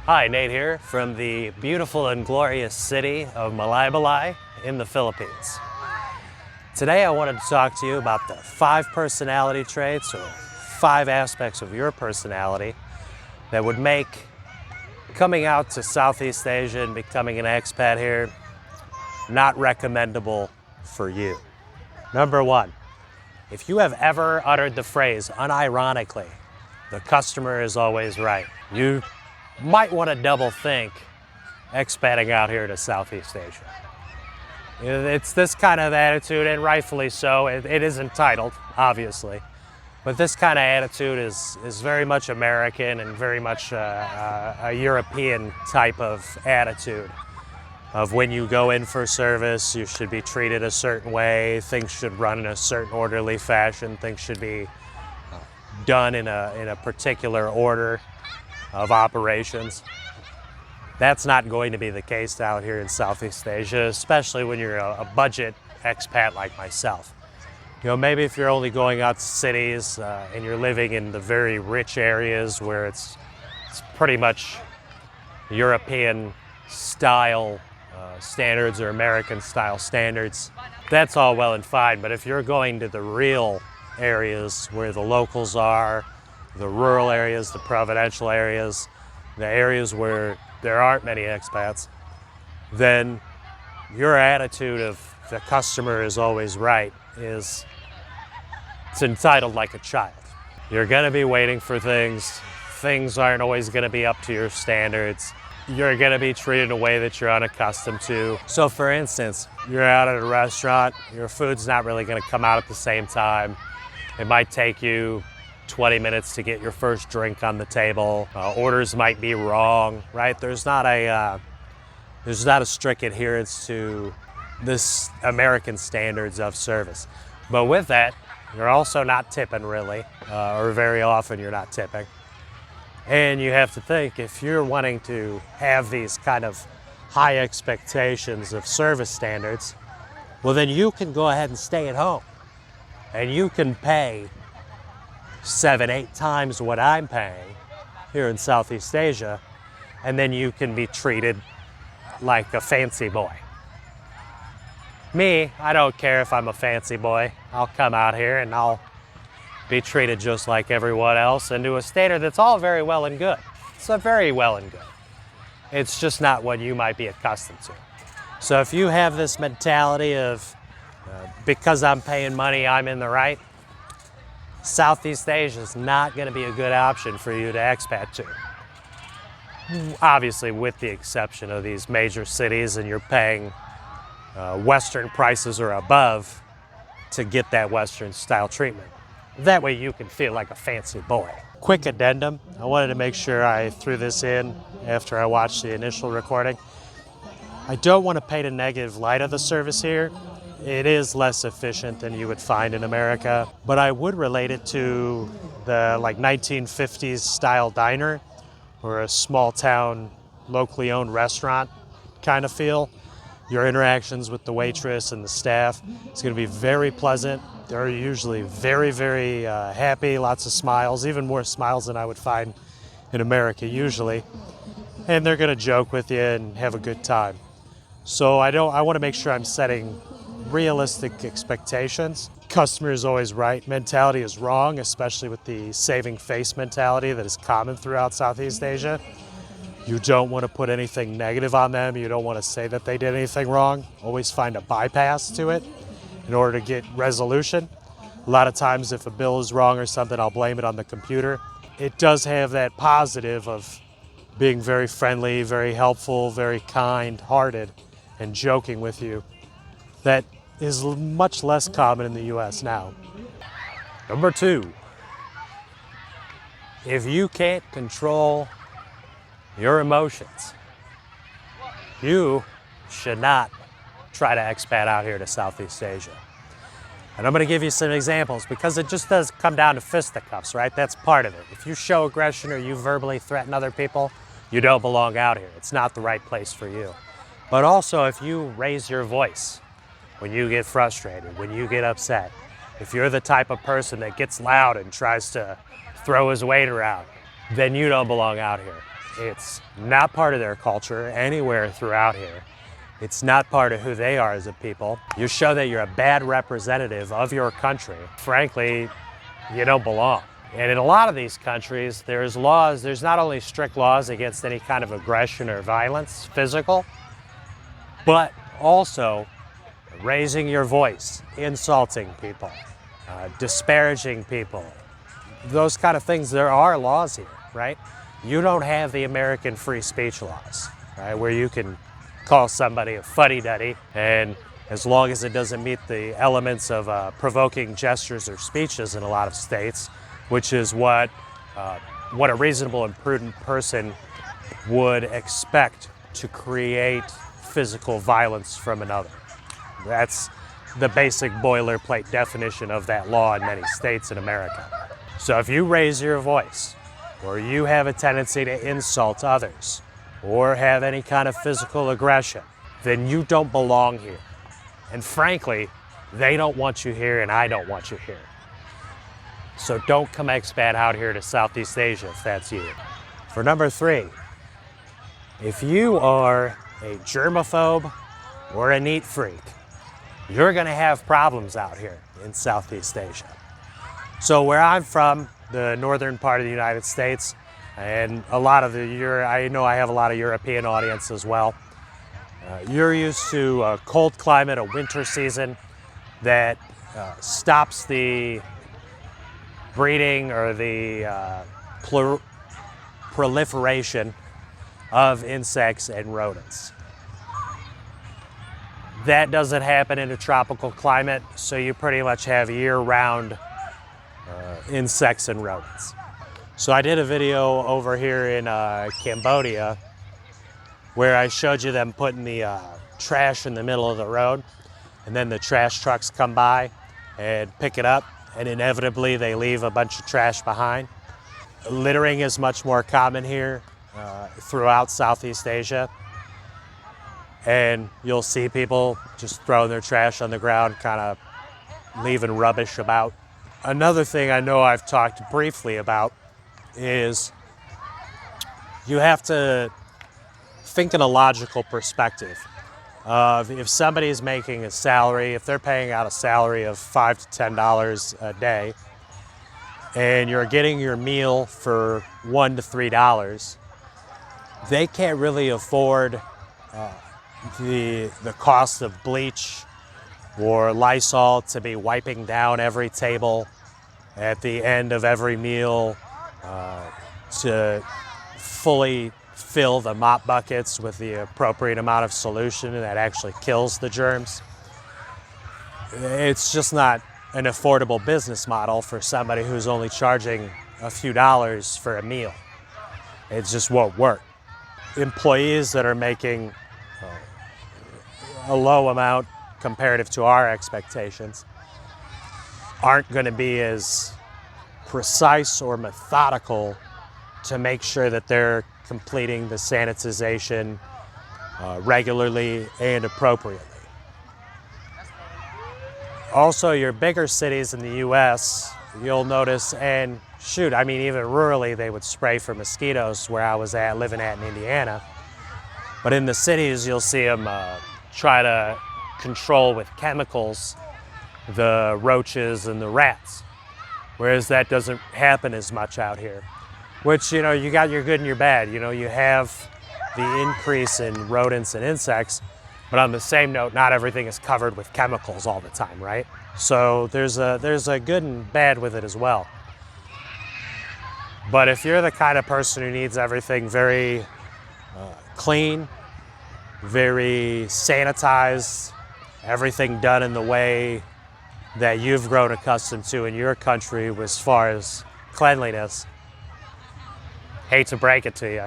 Hi, Nate here from the beautiful and glorious city of Malaybalay in the Philippines. Today I wanted to talk to you about the 5 personality traits or 5 aspects of your personality that would make coming out to Southeast Asia and becoming an expat here not recommendable for you. Number 1, if you have ever uttered the phrase unironically, the customer is always right, you might want to double think expatting out here to Southeast Asia. It's this kind of attitude, and rightfully so. It is entitled, obviously, but this kind of attitude is very much American and very much a European type of attitude of when you go in for service, you should be treated a certain way, things should run in a certain orderly fashion, things should be done in a particular order of operations. That's not going to be the case out here in Southeast Asia, especially when you're a budget expat like myself. You know, maybe if you're only going out to cities and you're living in the very rich areas where it's pretty much European style standards or American style standards, that's all well and fine. But if you're going to the real areas where the locals are, the rural areas, the provincial areas, the areas where there aren't many expats, then your attitude of the customer is always right it's entitled like a child. You're going to be waiting for things. Things aren't always going to be up to your standards. You're going to be treated in a way that you're unaccustomed to. So for instance, you're out at a restaurant, your food's not really going to come out at the same time. It might take you 20 minutes to get your first drink on the table. Orders might be wrong, right? There's not a strict adherence to this American standards of service. But with that, you're also not tipping really, or very often you're not tipping. And you have to think, if you're wanting to have these kind of high expectations of service standards, well then you can go ahead and stay at home and you can pay 7-8 times what I'm paying here in Southeast Asia, and then you can be treated like a fancy boy. Me, I don't care if I'm a fancy boy. I'll come out here and I'll be treated just like everyone else and to a standard that's all very well and good. It's very well and good. It's just not what you might be accustomed to. So if you have this mentality of because I'm paying money, I'm in the right, Southeast Asia is not going to be a good option for you to expat to. Obviously, with the exception of these major cities and you're paying Western prices or above to get that Western style treatment. That way you can feel like a fancy boy. Quick addendum, I wanted to make sure I threw this in after I watched the initial recording. I don't want to paint a negative light of the service here. It is less efficient than you would find in America, but I would relate it to the 1950s style diner or a small town locally owned restaurant kind of feel. Your interactions with the waitress and the staff is going to be very pleasant. They're usually very, very happy, lots of smiles, even more smiles than I would find in America usually. And they're going to joke with you and have a good time. So I want to make sure I'm setting realistic expectations. Customer is always right. Mentality is wrong, especially with the saving face mentality that is common throughout Southeast Asia. You don't want to put anything negative on them. You don't want to say that they did anything wrong. Always find a bypass to it in order to get resolution. A lot of times if a bill is wrong or something, I'll blame it on the computer. It does have that positive of being very friendly, very helpful, very kind-hearted, and joking with you. That is much less common in the US now. Number 2, if you can't control your emotions, you should not try to expat out here to Southeast Asia. And I'm going to give you some examples because it just does come down to fisticuffs, right? That's part of it. If you show aggression or you verbally threaten other people, you don't belong out here. It's not the right place for you. But also if you raise your voice when you get frustrated, when you get upset, if you're the type of person that gets loud and tries to throw his weight around, then you don't belong out here. It's not part of their culture anywhere throughout here. It's not part of who they are as a people. You show that you're a bad representative of your country. Frankly, you don't belong. And in a lot of these countries, there's not only strict laws against any kind of aggression or violence, physical, but also raising your voice, insulting people, disparaging people, those kind of things. There are laws here, right? You don't have the American free speech laws, right, where you can call somebody a fuddy-duddy, and as long as it doesn't meet the elements of provoking gestures or speeches in a lot of states, which is what a reasonable and prudent person would expect to create physical violence from another. That's the basic boilerplate definition of that law in many states in America. So if you raise your voice, or you have a tendency to insult others, or have any kind of physical aggression, then you don't belong here. And frankly, they don't want you here, and I don't want you here. So don't come expat out here to Southeast Asia if that's you. For number 3, if you are a germaphobe or a neat freak, you're gonna have problems out here in Southeast Asia. So where I'm from, the northern part of the United States, and a lot of I know I have a lot of European audience as well. You're used to a cold climate, a winter season that stops the breeding or the proliferation of insects and rodents. That doesn't happen in a tropical climate, so you pretty much have year-round insects and rodents. So I did a video over here in Cambodia where I showed you them putting the trash in the middle of the road, and then the trash trucks come by and pick it up, and inevitably they leave a bunch of trash behind. Littering is much more common here throughout Southeast Asia, and you'll see people just throwing their trash on the ground, kind of leaving rubbish about. Another thing I know I've talked briefly about is you have to think in a logical perspective of if somebody's making a salary, if they're paying out a salary of $5 to $10 a day, and you're getting your meal for $1 to $3, they can't really afford the cost of bleach or Lysol to be wiping down every table at the end of every meal, to fully fill the mop buckets with the appropriate amount of solution that actually kills the germs. It's just not an affordable business model for somebody who's only charging a few dollars for a meal. It just won't work. Employees that are making a low amount comparative to our expectations aren't going to be as precise or methodical to make sure that they're completing the sanitization regularly and appropriately. Also, your bigger cities in the US, you'll notice, and shoot, I mean, even rurally, they would spray for mosquitoes where I was living in Indiana. But in the cities, you'll see them try to control with chemicals the roaches and the rats, whereas that doesn't happen as much out here. Which, you know, you got your good and your bad. You know, you have the increase in rodents and insects, but on the same note, not everything is covered with chemicals all the time, right? So there's a good and bad with it as well. But if you're the kind of person who needs everything very clean, very sanitized, everything done in the way that you've grown accustomed to in your country as far as cleanliness, hate to break it to you,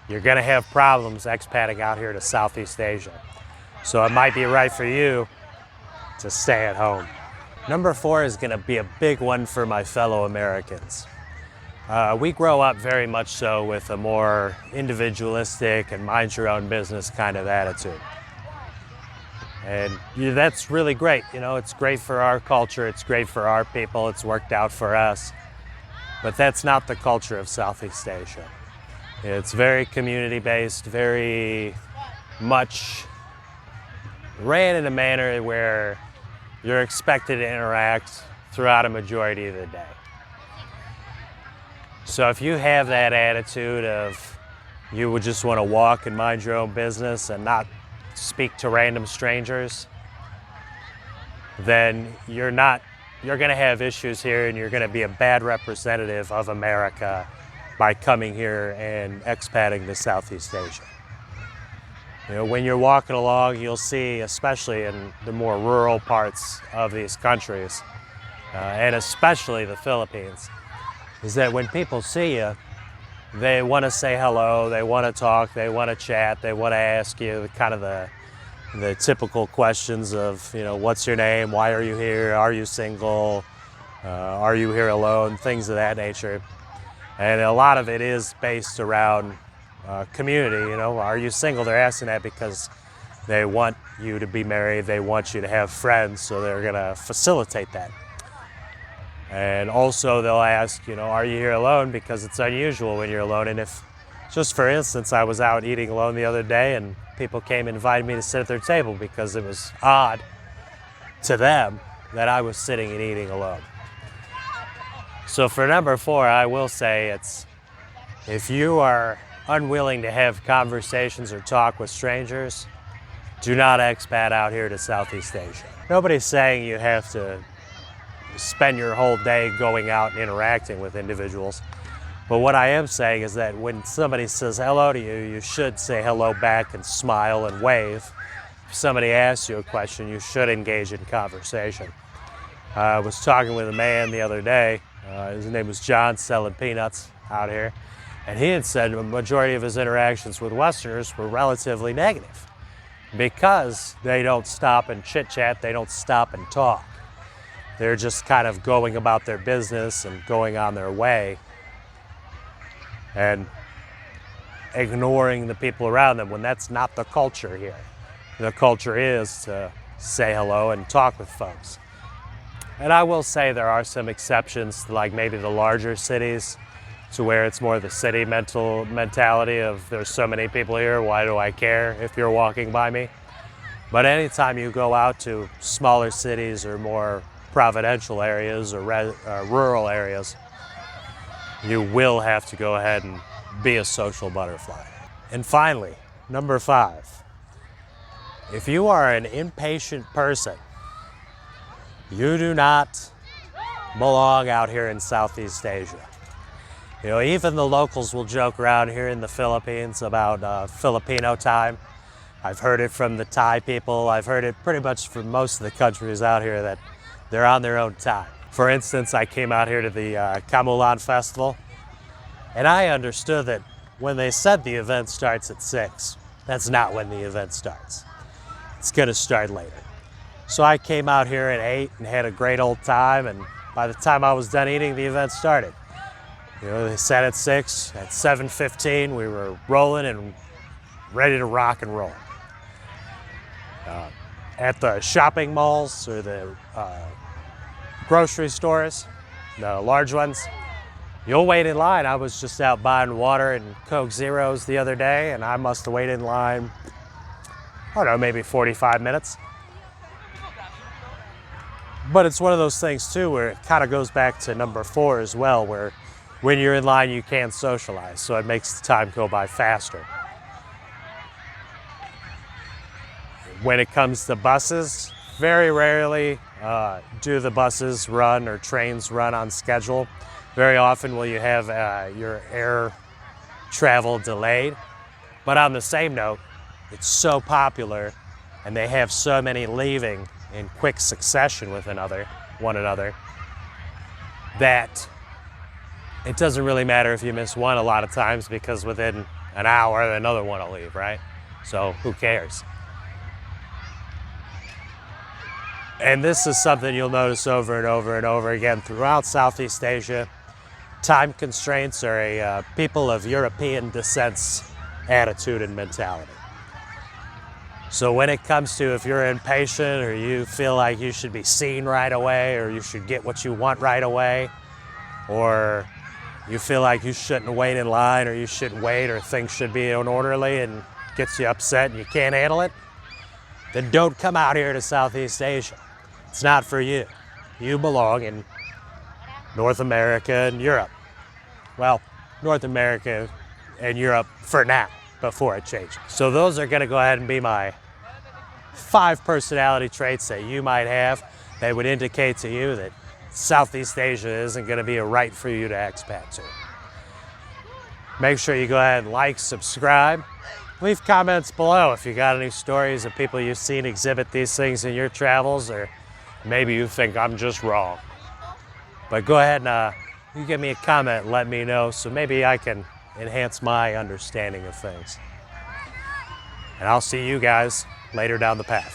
you're gonna have problems expatting out here to Southeast Asia. So it might be right for you to stay at home. Number 4 is gonna be a big one for my fellow Americans. We grow up very much so with a more individualistic and mind your own business kind of attitude. And that's really great. You know, it's great for our culture, it's great for our people, it's worked out for us. But that's not the culture of Southeast Asia. It's very community-based, very much ran in a manner where you're expected to interact throughout a majority of the day. So if you have that attitude of you would just want to walk and mind your own business and not speak to random strangers, then you're going to have issues here, and you're going to be a bad representative of America by coming here and expatting to Southeast Asia. You know, when you're walking along, you'll see, especially in the more rural parts of these countries, and especially the Philippines, is that when people see you, they want to say hello, they want to talk, they want to chat, they want to ask you kind of the typical questions of, you know, what's your name, why are you here, are you single, are you here alone, things of that nature. And a lot of it is based around community. You know, are you single? They're asking that because they want you to be married, they want you to have friends, so they're going to facilitate that. And also they'll ask, you know, are you here alone? Because it's unusual when you're alone. And if, just for instance, I was out eating alone the other day and people came and invited me to sit at their table because it was odd to them that I was sitting and eating alone. So for number 4, I will say it's, if you are unwilling to have conversations or talk with strangers, do not expat out here to Southeast Asia. Nobody's saying you have to spend your whole day going out and interacting with individuals. But what I am saying is that when somebody says hello to you, you should say hello back and smile and wave. If somebody asks you a question, you should engage in conversation. I was talking with a man the other day. His name was John, selling peanuts out here. And he had said the majority of his interactions with Westerners were relatively negative because they don't stop and chit-chat, they don't stop and talk. They're just kind of going about their business and going on their way and ignoring the people around them when that's not the culture here. The culture is to say hello and talk with folks. And I will say there are some exceptions to, like, maybe the larger cities, to where it's more the city mentality of there's so many people here, why do I care if you're walking by me? But anytime you go out to smaller cities or more providential areas or rural areas, you will have to go ahead and be a social butterfly. And finally, number 5, if you are an impatient person, you do not belong out here in Southeast Asia. You know, even the locals will joke around here in the Philippines about Filipino time. I've heard it from the Thai people. I've heard it pretty much from most of the countries out here that they're on their own time. For instance, I came out here to the Kamulan Festival, and I understood that when they said the event starts at 6, that's not when the event starts. It's gonna start later. So I came out here at 8 and had a great old time, and by the time I was done eating, the event started. You know, they said at 6, at 7:15, we were rolling and ready to rock and roll. At the shopping malls or the grocery stores, the large ones, you'll wait in line. I was just out buying water and Coke Zeros the other day, and I must have waited in line, I don't know, maybe 45 minutes. But it's one of those things too where it kind of goes back to number 4 as well, where when you're in line you can't socialize, so it makes the time go by faster. When it comes to buses, very rarely do the buses run or trains run on schedule. Very often will you have your air travel delayed. But on the same note, it's so popular and they have so many leaving in quick succession with one another, that it doesn't really matter if you miss one a lot of times, because within an hour another one will leave, right? So who cares? And this is something you'll notice over and over and over again throughout Southeast Asia. Time constraints are a people of European descent's attitude and mentality. So when it comes to, if you're impatient or you feel like you should be seen right away or you should get what you want right away, or you feel like you shouldn't wait in line, or you shouldn't wait, or things should be orderly, and gets you upset and you can't handle it, then don't come out here to Southeast Asia. It's not for you. You belong in North America and Europe. Well, North America and Europe for now, before it changes. So those are gonna go ahead and be my 5 personality traits that you might have that would indicate to you that Southeast Asia isn't gonna be a right for you to expat to. Make sure you go ahead and like, subscribe. Leave comments below if you got any stories of people you've seen exhibit these things in your travels, or maybe you think I'm just wrong. But go ahead and you give me a comment and let me know, so maybe I can enhance my understanding of things. And I'll see you guys later down the path.